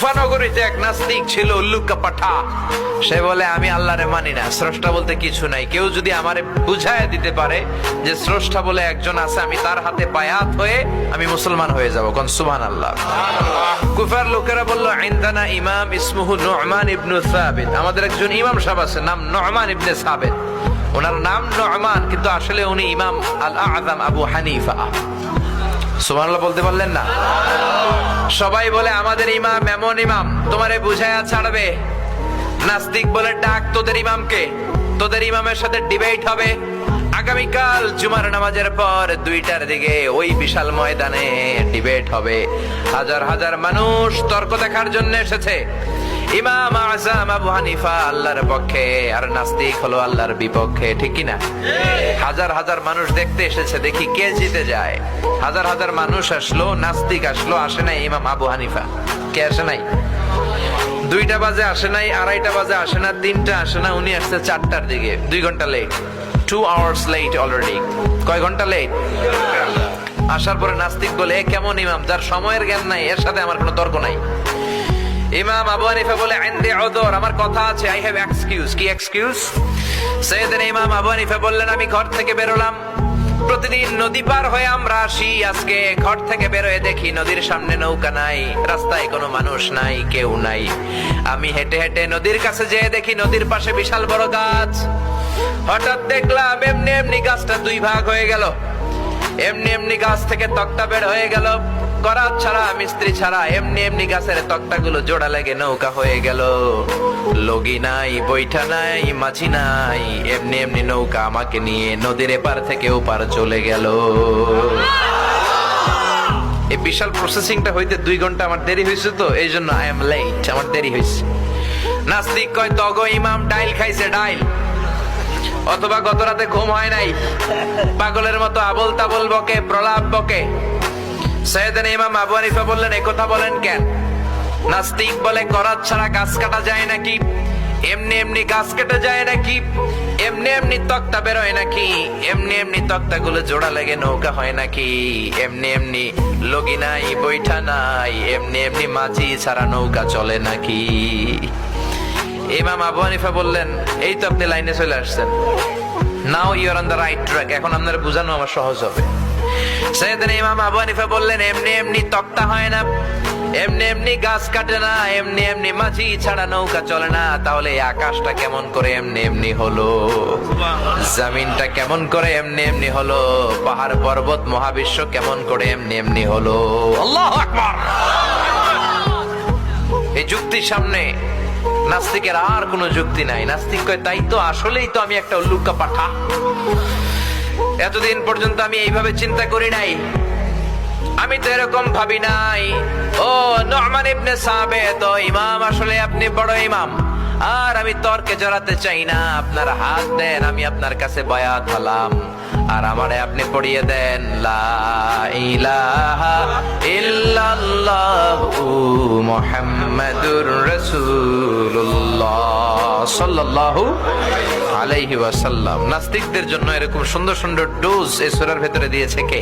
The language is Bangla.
কুফা নগরীতে এক নাস্তিক ছিল, উল্লুকা পাঠা। সে বলে আমি আল্লাহরে মানি না, স্রষ্টা বলতে কিছু নাই। কেউ যদি আমারে বুঝায় দিতে পারে যে স্রষ্টা বলে একজন আছে, আমি তার হাতে বায়াত হয়ে আমি মুসলমান হয়ে যাব। কোন সুবহানাল্লাহ। কুফার লোকেরা বলল, ইনদানা ইমাম ইসমুহু নু'মান ইবনে সাবিত। আমাদের একজন ইমাম সাহেব আছে, নাম নু'মান ইবনে সাবিত। ওনার নাম নু'মান, কিন্তু আসলে উনি ইমাম আল আযম আবু হানিফা। সুবহানাল্লাহ বলতে পারলেন না? সবাই বলে আমাদের ইমাম এমন ইমাম তোমারে বুঝায়া ছাড়বে। নাস্তিক বলে, ডাক তোদের ইমামকে, তোদের ইমামের সাথে ডিবেট হবে আগামীকাল জুমার নামাজের পর 2টার দিকে ওই বিশাল ময়দানে ডিবেট হবে। হাজার হাজার মানুষ তর্ক দেখার জন্য এসেছে। ইমাম আযম আবু হানিফা আল্লাহর পক্ষে, আর নাস্তিক হলো আল্লাহর বিপক্ষে, ঠিক কি না? হাজার হাজার মানুষ দেখতে এসেছে, দেখি কে জিতে যায়। হাজার হাজার মানুষ আসলো, নাস্তিক আসলো, আসে নাই ইমাম আবু হানিফা। কে আসে নাই? 2টা বাজে আসে নাই, 2:30 বাজে আসে না, 3টা আসে না, উনি আসছে 4টার দিকে। 2 ঘন্টা লেট, 2 hours লেট অলরেডি। কয় ঘন্টা লেট? আসার পরে নাস্তিক বলে, কেমন ইমাম যার সময়ের জ্ঞান নাই, এর সাথে আমার কোনো তর্ক নাই। ইমাম আবু হানিফা বলে, ইনদি উযর, আমার কথা আছে, আই হ্যাভ এক্সকিউজ। কি এক্সকিউজ? সাইয়েদনা ইমাম আবু হানিফা বললেন, আমি ঘর থেকে বেরোলাম, প্রতিদিন নদী পার হয়ে আমরা আসি। আজকে ঘর থেকে বেরোয় দেখি নদীর সামনে নৌকা নাই, রাস্তায় কোনো মানুষ নাই, কেউ নাই। আমি হেঁটে হেঁটে নদীর কাছে যেয়ে দেখি নদীর পাশে বিশাল বড় গাছ। হঠাৎ দেখলাম এমনি এমনি গাছটা 2 ভাগ হয়ে গেল। এমনি এমনি গাছ থেকে তক্তা বের হয়ে গেল, করাত ছাড়া, মিস্ত্রি ছাড়া। এমনি এমনি গাছের তক্তাগুলো জোড়া লেগে নৌকা হয়ে গেল। লগি নাই, বৈঠা নাই, মাঝি নাই, এমনি এমনি নৌকা আমাকে নিয়ে নদীর এপার থেকে ওপার চলে গেল। এই বিশাল প্রসেসিংটা হইতে 2 ঘন্টা আমার দেরি হয়েছে, তো এই জন্য আই এম লেট, আমার দেরি হয়েছে। নাস্তিক কয়, তগো ইমাম ডাইল খাইছে, ডাইল। অথবা গত রাতে ঘুম হয় নাই, পাগলের মতো আবল তাবল বকে, প্রলাপ বকে। সাইয়েদনা ইমাম আবু হানিফা বললেন, এই কথা বলেন কেন? নাস্তিক বলে, করাত ছাড়া গাছ কাটা যায় নাকি? এমনি এমনি গাছ কেটে যায় নাকি? এমনি এমনি তক্তা বেরোয় নাকি? এমনি এমনি তক্তাগুলো জোড়া লেগে নৌকা হয় নাকি? এমনি এমনি লগি নাই, বৈঠা নাই, এমনি এমনি মাঝি ছাড়া নৌকা চলে নাকি? ইমাম আবু হানিফা বললেন, এই তো আপনি লাইনে চলে আসছেন, now you are on the right track, এখন আপনার বোঝানো আমার সহজ হবে। সাইয়েদনা ইমাম আবু হানিফা বললেন, এমনি এমনি তক্তা হয় না, এমনি এমনি গাছ কাটে না, এমনি এমনি মাঝি ছাড়া নৌকা চলে না। তাহলে আকাশটা কেমন করে এমনি এমনি হলো? জমিনটা কেমন করে এমনি এমনি হলো? পাহাড় পর্বত মহাবিশ্ব কেমন করে এমনি এমনি হলো? আল্লাহু আকবার। এই যুক্তির সামনে নাস্তিকের আর কোনো যুক্তি নাই। নাস্তিক কয়, তাই তো, আসলেই তো আমি একটা উল্লুকা পাঠা। এতদিন পর্যন্ত আমি এইভাবে চিন্তা করি নাই, আমি তো এরকম ভাবি নাই। ও নু'মান ইবনে সাবিত, ও ইমাম, আসলে আপনি বড় ইমাম, আর আমি তর্কে জড়াতে চাই না। আপনার হাত দেন, আমি আপনার কাছে বায়াত হলাম, আর আমারে আপনি পড়িয়ে দেন লা ইলাহা ইল্লাল্লাহু মুহাম্মাদুর রাসূলুল্লাহ সাল্লাল্লাহু আলাইহি ওয়াসাল্লাম। নাস্তিকদের জন্য এরকম সুন্দর সুন্দর ডোজ এই সূরার ভেতরে দিয়েছে কে?